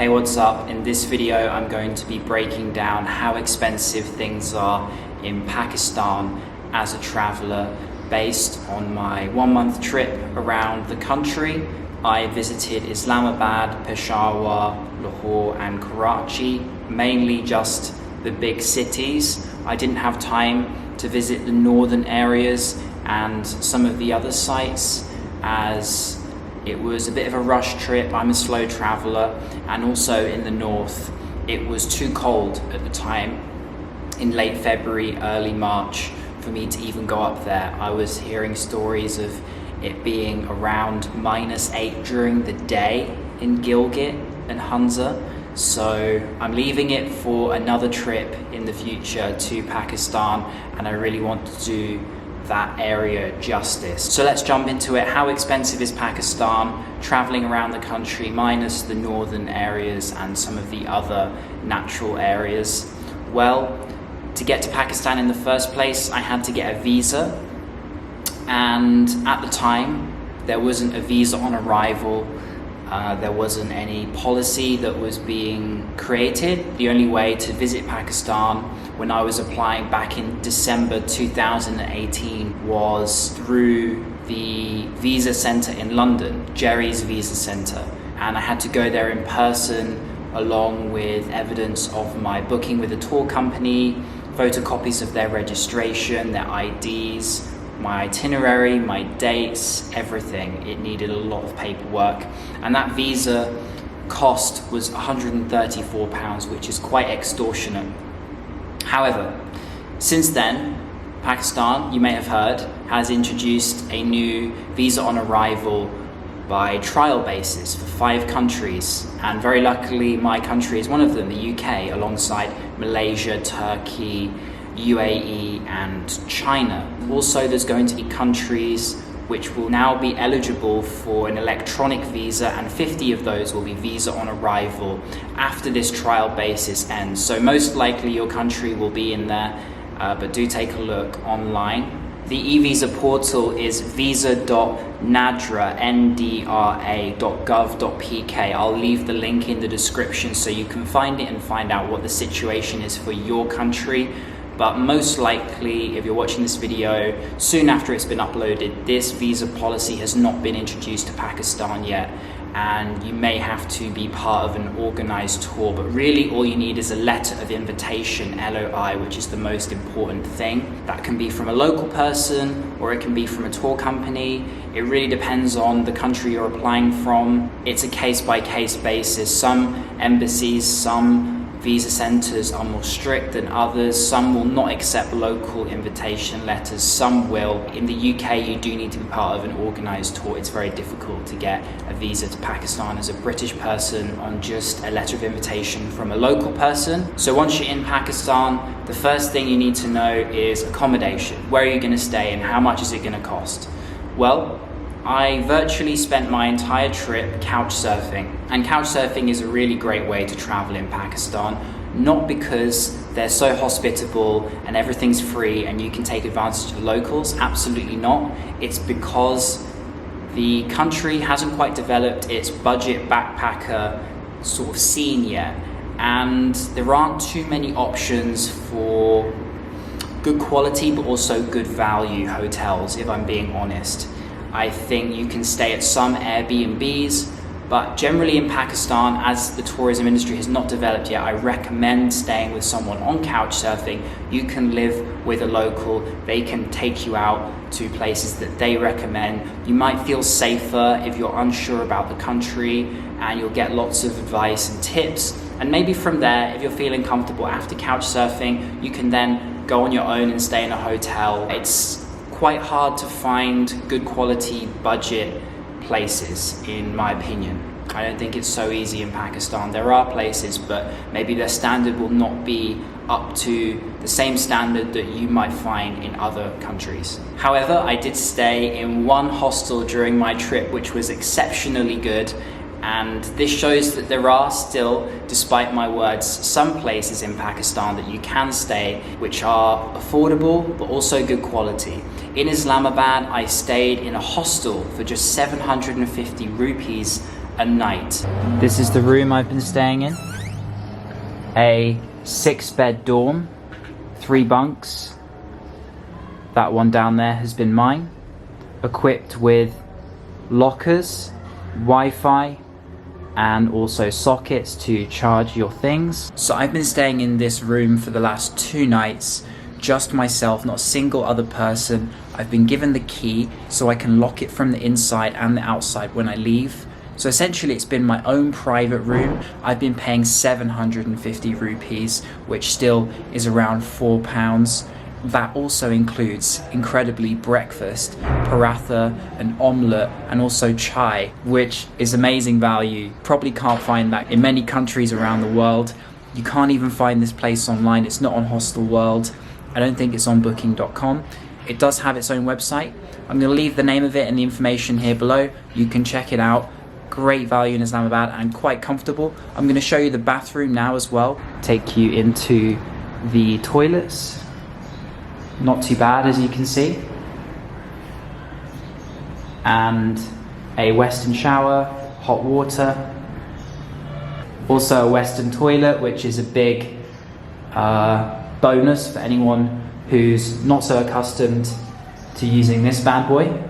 Hey, what's up? In this video, I'm going to be breaking down how expensive things are in Pakistan as a traveler based on my 1 month trip around the country. I visited Islamabad, Peshawar, Lahore and Karachi, mainly just the big cities. I didn't have time to visit the northern areas and some of the other sites as it was a bit of a rush trip. I'm a slow traveler, and also in the north it was too cold at the time in late February, early March for me to even go up there. I was hearing stories of it being around -8 during the day in Gilgit and Hunza. So I'm leaving it for another trip in the future to Pakistan, and I really want to do that area justice. So let's jump into it. How expensive is Pakistan traveling around the country minus the northern areas and some of the other natural areas? Well, to get to Pakistan in the first place, I had to get a visa, and at the time there wasn't a visa on arrival. There wasn't any policy that was being created. The only way to visit Pakistan when I was applying back in December 2018 was through the visa centre in London, Jerry's Visa Centre, and I had to go there in person along with evidence of my booking with a tour company, photocopies of their registration, their IDs, my itinerary, my dates, everything. It needed a lot of paperwork, and that visa cost was £134, which is quite extortionate. However, since then, Pakistan, you may have heard, has introduced a new visa on arrival by trial basis for 5 countries, and very luckily my country is one of them, the UK, alongside Malaysia, Turkey, UAE and China. Also, there's going to be countries which will now be eligible for an electronic visa, and 50 of those will be visa on arrival after this trial basis ends. So most likely your country will be in there, but do take a look online. The e-visa portal is visa.nadra.gov.pk. I'll leave the link in the description so you can find it and find out what the situation is for your country. But most likely, if you're watching this video soon after it's been uploaded, this visa policy has not been introduced to Pakistan yet, and you may have to be part of an organized tour. But really all you need is a letter of invitation, LOI, which is the most important thing. That can be from a local person or it can be from a tour company. It really depends on the country you're applying from. It's a case-by-case basis. Some embassies, some visa centres are more strict than others. Some will not accept local invitation letters, some will. In the UK, you do need to be part of an organised tour. It's very difficult to get a visa to Pakistan as a British person on just a letter of invitation from a local person. So once you're in Pakistan, the first thing you need to know is accommodation. Where are you going to stay and how much is it going to cost? Well, I virtually spent my entire trip couch surfing, and couch surfing is a really great way to travel in Pakistan, not because they're so hospitable and everything's free and you can take advantage of the locals, absolutely not. It's because the country hasn't quite developed its budget backpacker sort of scene yet, and there aren't too many options for good quality but also good value hotels, if I'm being honest. I think you can stay at some Airbnbs, but generally in Pakistan, as the tourism industry has not developed yet, I recommend staying with someone on couch surfing. You can live with a local, they can take you out to places that they recommend. You might feel safer if you're unsure about the country, and you'll get lots of advice and tips. And maybe from there, if you're feeling comfortable after couch surfing, you can then go on your own and stay in a hotel. It's quite hard to find good quality budget places, in my opinion. I don't think it's so easy in Pakistan. There are places, but maybe their standard will not be up to the same standard that you might find in other countries. However, I did stay in one hostel during my trip, which was exceptionally good. And this shows that there are still, despite my words, some places in Pakistan that you can stay which are affordable but also good quality. In Islamabad, I stayed in a hostel for just 750 rupees a night. This is the room I've been staying in. A 6-bed dorm, 3 bunks. That one down there has been mine. Equipped with lockers, Wi-Fi, and also sockets to charge your things. So I've been staying in this room for the last 2 nights, just myself, not a single other person. I've been given the key so I can lock it from the inside and the outside when I leave. So essentially it's been my own private room. I've been paying 750 rupees, which still is around £4. That also includes, incredibly, breakfast, paratha, an omelette, and also chai, which is amazing value. Probably can't find that in many countries around the world. You can't even find this place online. It's not on Hostel World. I don't think it's on booking.com. It does have its own website. I'm going to leave the name of it and the information here below. You can check it out. Great value in Islamabad and quite comfortable. I'm going to show you the bathroom now as well. Take you into the toilets. Not too bad, as you can see. And a Western shower, hot water. Also a Western toilet, which is a big bonus for anyone who's not so accustomed to using this bad boy.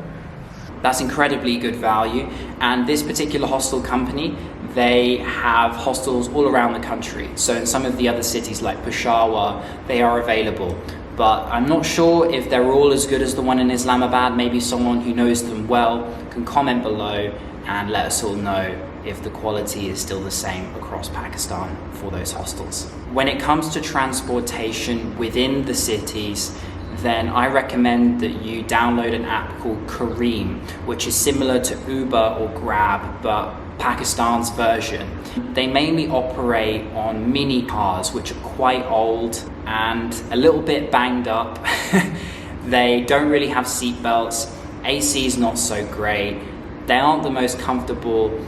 That's incredibly good value. And this particular hostel company, they have hostels all around the country. So in some of the other cities like Peshawar, they are available. But I'm not sure if they're all as good as the one in Islamabad. Maybe someone who knows them well can comment below and let us all know if the quality is still the same across Pakistan for those hostels. When it comes to transportation within the cities, then I recommend that you download an app called Careem, which is similar to Uber or Grab, but Pakistan's version. They mainly operate on mini cars, which are quite old and a little bit banged up. They don't really have seat belts. AC is not so great. They aren't the most comfortable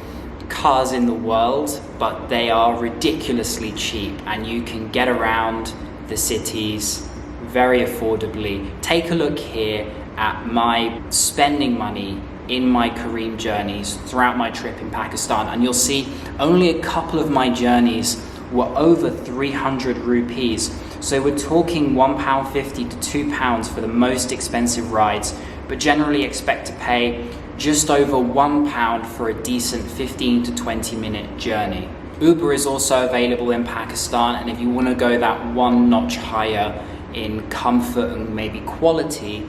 cars in the world, but they are ridiculously cheap and you can get around the cities very affordably. Take a look here at my spending money in my Careem journeys throughout my trip in Pakistan, and you'll see only a couple of my journeys were over 300 rupees. So we're talking £1.50 to £2 for the most expensive rides, but generally expect to pay just over £1 for a decent 15 to 20 minute journey. Uber is also available in Pakistan, and if you want to go that one notch higher in comfort and maybe quality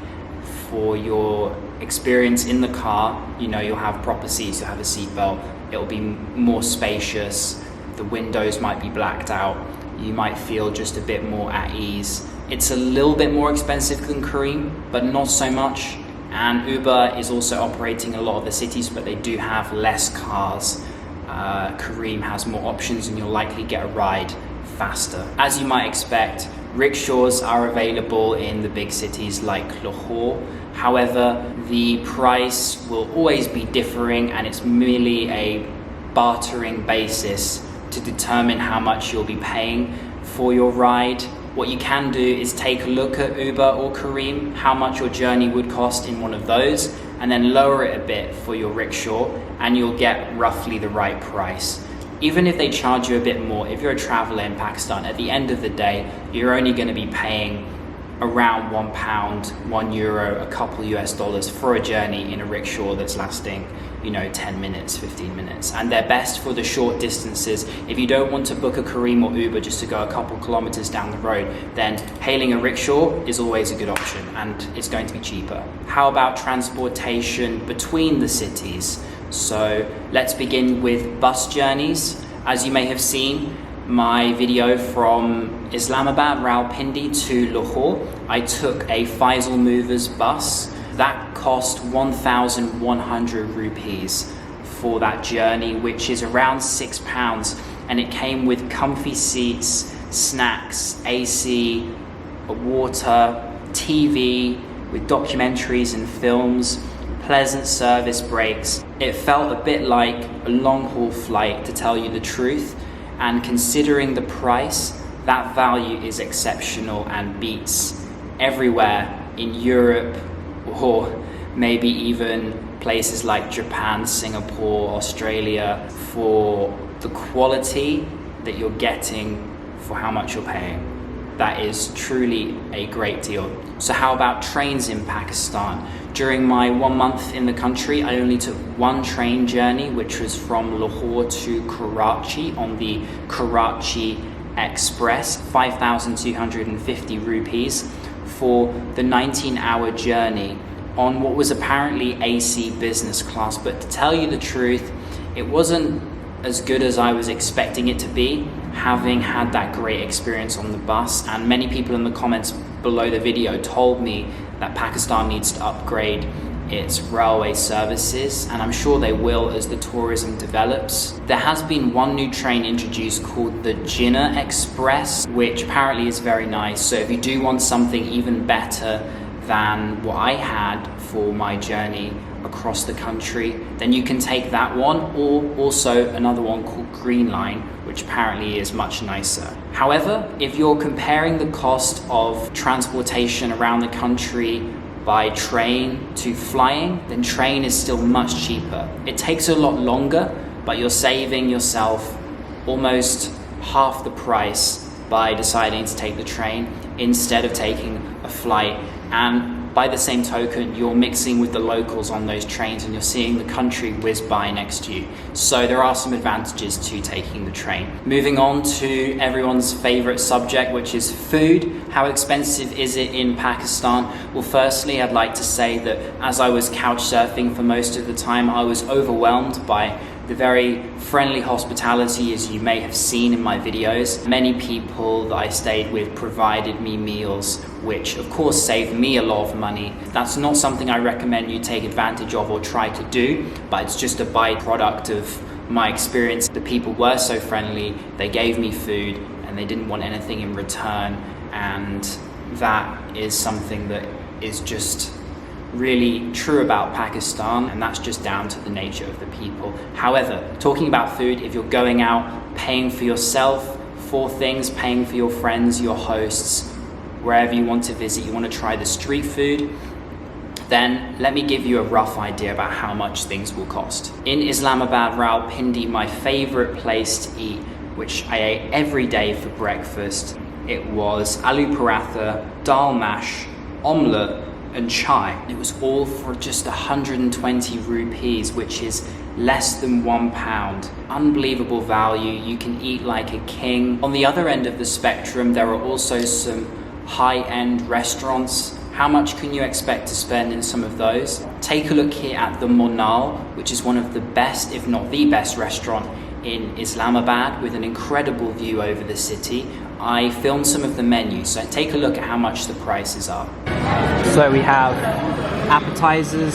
for your experience in the car, you know, you'll have proper seats, you'll have a seatbelt, it'll be more spacious, the windows might be blacked out, you might feel just a bit more at ease. It's a little bit more expensive than Careem, but not so much. And Uber is also operating in a lot of the cities, but they do have less cars. Careem has more options and you'll likely get a ride faster. As you might expect, rickshaws are available in the big cities like Lahore. However, the price will always be differing and it's merely a bartering basis to determine how much you'll be paying for your ride. What you can do is take a look at Uber or Careem, how much your journey would cost in one of those, and then lower it a bit for your rickshaw and you'll get roughly the right price. Even if they charge you a bit more, if you're a traveler in Pakistan, at the end of the day, you're only going to be paying around £1, €1, a couple US dollars for a journey in a rickshaw that's lasting, 10 minutes, 15 minutes. And they're best for the short distances. If you don't want to book a Careem or Uber just to go a couple kilometers down the road, then hailing a rickshaw is always a good option and it's going to be cheaper. How about transportation between the cities? So let's begin with bus journeys. As you may have seen, my video from Islamabad, Rawalpindi to Lahore, I took a Faisal Movers bus. That cost 1,100 rupees for that journey, which is around £6. And it came with comfy seats, snacks, AC, water, TV with documentaries and films, pleasant service breaks. It felt a bit like a long haul flight, to tell you the truth. And considering the price, that value is exceptional and beats everywhere in Europe or maybe even places like Japan, Singapore, Australia, for the quality that you're getting for how much you're paying. That is truly a great deal. So how about trains in Pakistan? During my 1 month in the country, I only took one train journey, which was from Lahore to Karachi on the Karachi Express, 5,250 rupees for the 19-hour journey on what was apparently AC business class. But to tell you the truth, it wasn't as good as I was expecting it to be, having had that great experience on the bus. And many people in the comments below the video told me that Pakistan needs to upgrade its railway services, and I'm sure they will as the tourism develops. There has been one new train introduced called the Jinnah Express, which apparently is very nice. So if you do want something even better than what I had for my journey across the country, then you can take that one, or also another one called Green Line, which apparently is much nicer. However, if you're comparing the cost of transportation around the country by train to flying, then train is still much cheaper. It takes a lot longer, but you're saving yourself almost half the price by deciding to take the train instead of taking a flight. And by the same token, you're mixing with the locals on those trains and you're seeing the country whiz by next to you. So there are some advantages to taking the train. Moving on to everyone's favorite subject, which is food. How expensive is it in Pakistan? Well, firstly, I'd like to say that as I was couch surfing for most of the time, I was overwhelmed by the very friendly hospitality, as you may have seen in my videos. Many people that I stayed with provided me meals, which of course saved me a lot of money. That's not something I recommend you take advantage of or try to do, but it's just a byproduct of my experience. The people were so friendly, they gave me food and they didn't want anything in return, and that is something that is just really true about Pakistan, and that's just down to the nature of the people. However, talking about food, if you're going out, paying for yourself, for things, paying for your friends, your hosts, wherever you want to visit, you want to try the street food, then let me give you a rough idea about how much things will cost. In Islamabad, Rawalpindi, my favorite place to eat, which I ate every day for breakfast, it was aloo paratha, dal mash, omelette, and chai. It was all for just 120 rupees, which is less than £1. Unbelievable value. You can eat like a king. On the other end of the spectrum, there are also some high-end restaurants. How much can you expect to spend in some of those? Take a look here at the Monal, which is one of the best, if not the best restaurant in Islamabad, with an incredible view over the city. I filmed some of the menus, so take a look at how much the prices are. So we have appetizers,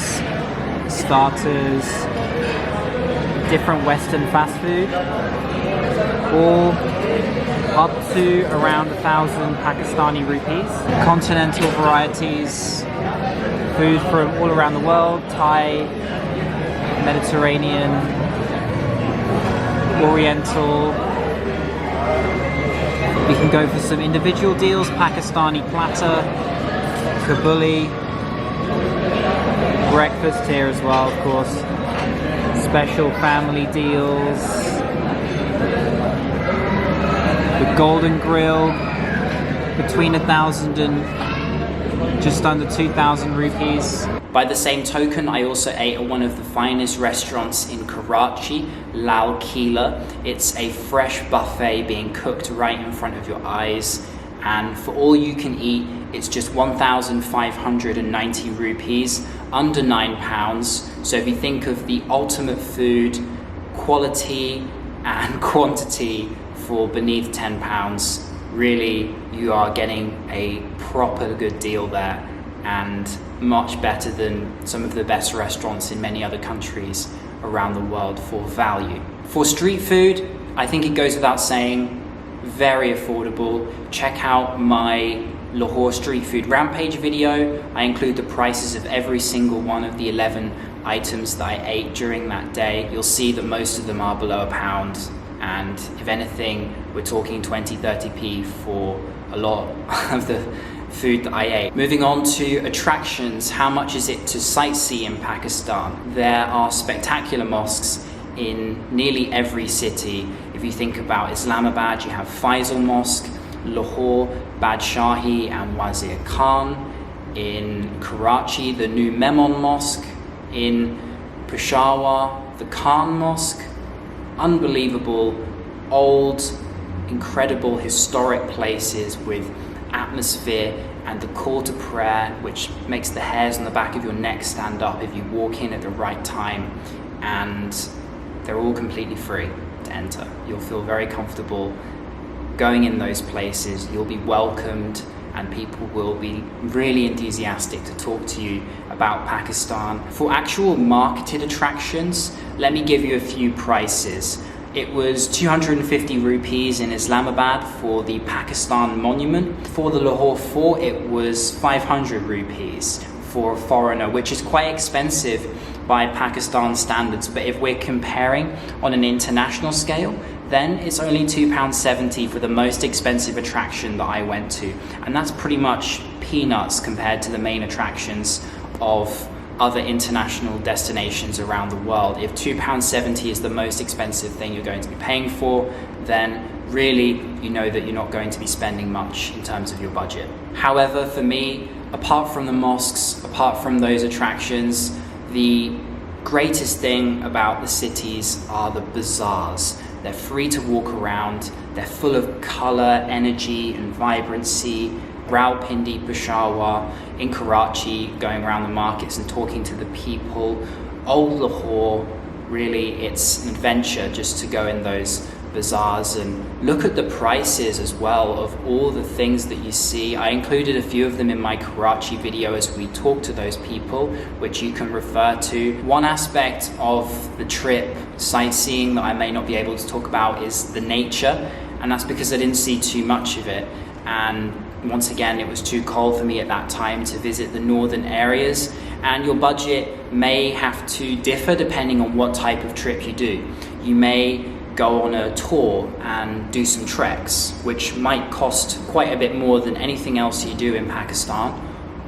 starters, different Western fast food, all up to around 1,000 Pakistani rupees. Continental varieties, food from all around the world, Thai, Mediterranean, Oriental. We can go for some individual deals, Pakistani platter, Kabuli, breakfast here as well, of course, special family deals, the Golden Grill, between 1,000 and just under 2,000 rupees. By the same token, I also ate at one of the finest restaurants in Karachi, Lal Kila. It's a fresh buffet being cooked right in front of your eyes, and for all you can eat, it's just 1,590 rupees, under £9. So if you think of the ultimate food, quality and quantity for beneath £10, really you are getting a proper good deal there, and much better than some of the best restaurants in many other countries around the world for value. For street food, I think it goes without saying, very affordable. Check out my Lahore street food rampage video. I include the prices of every single one of the 11 items that I ate during that day. You'll see that most of them are below £1, and if anything, we're talking 20-30p for a lot of the food that I ate. Moving on to attractions, how much is it to sightsee in Pakistan? There are spectacular mosques in nearly every city. If you think about Islamabad, you have Faisal Mosque, Lahore, Badshahi and Wazir Khan. In Karachi, the new Memon Mosque. In Peshawar, the Khan Mosque. Unbelievable, old, incredible historic places with atmosphere and the call to prayer, which makes the hairs on the back of your neck stand up if you walk in at the right time. And they're all completely free to enter. You'll feel very comfortable going in those places. You'll be welcomed and people will be really enthusiastic to talk to you about Pakistan. For actual marketed attractions, let me give you a few prices. It was 250 rupees in Islamabad for the Pakistan Monument. For the Lahore Fort, it was 500 rupees for a foreigner, which is quite expensive by Pakistan standards. But if we're comparing on an international scale, then it's only £2.70 for the most expensive attraction that I went to. And that's pretty much peanuts compared to the main attractions of other international destinations around the world. If £2.70 is the most expensive thing you're going to be paying for, then really you know that you're not going to be spending much in terms of your budget. However, for me, apart from the mosques, apart from those attractions, the greatest thing about the cities are the bazaars. They're free to walk around, they're full of colour, energy and vibrancy. Rawalpindi, Peshawar, in Karachi, going around the markets and talking to the people. Old Lahore, really it's an adventure just to go in those bazaars and look at the prices as well of all the things that you see. I included a few of them in my Karachi video as we talk to those people, which you can refer to. One aspect of the trip, sightseeing, that I may not be able to talk about is the nature, and that's because I didn't see too much of it. And once again, it was too cold for me at that time to visit the northern areas, and your budget may have to differ depending on what type of trip you do. You may go on a tour and do some treks, which might cost quite a bit more than anything else you do in Pakistan.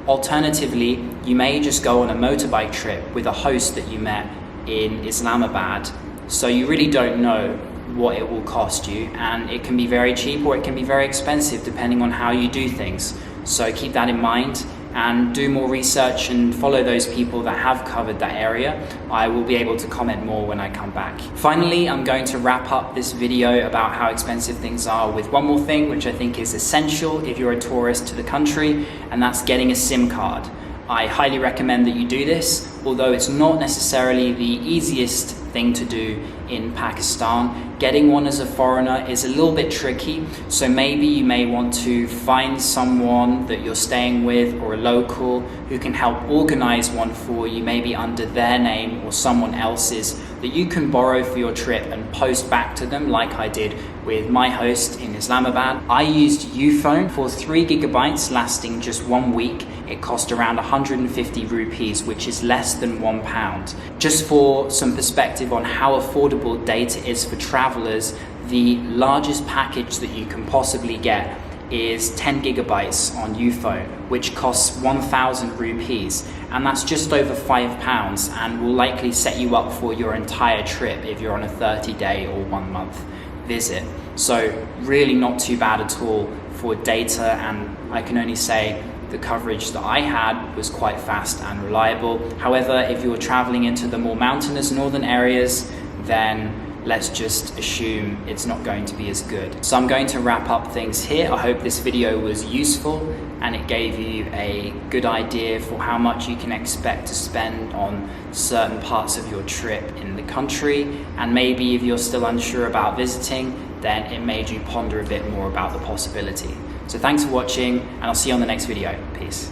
Alternatively, you may just go on a motorbike trip with a host that you met in Islamabad. So you really don't know what it will cost you, and it can be very cheap or it can be very expensive depending on how you do things. So keep that in mind and do more research and follow those people that have covered that area. I will be able to comment more when I come back. Finally, I'm going to wrap up this video about how expensive things are with one more thing, which I think is essential if you're a tourist to the country, and that's getting a SIM card. I highly recommend that you do this, although it's not necessarily the easiest thing to do in Pakistan. Getting one as a foreigner is a little bit tricky, so maybe you may want to find someone that you're staying with or a local who can help organize one for you, maybe under their name or someone else's, that you can borrow for your trip and post back to them like I did with my host in Islamabad. I used Uphone for 3 gigabytes lasting just 1 week. It cost around 150 rupees, which is less than £1. Just for some perspective on how affordable data is for travelers, the largest package that you can possibly get is 10 gigabytes on Uphone, which costs 1,000 rupees, and that's just over £5 and will likely set you up for your entire trip if you're on a 30-day or 1 month visit. So really not too bad at all for data, and I can only say the coverage that I had was quite fast and reliable. However, if you're traveling into the more mountainous northern areas, then let's just assume it's not going to be as good. So I'm going to wrap up things here. I hope this video was useful and it gave you a good idea for how much you can expect to spend on certain parts of your trip in the country. And maybe if you're still unsure about visiting, then it made you ponder a bit more about the possibility. So thanks for watching, and I'll see you on the next video. Peace.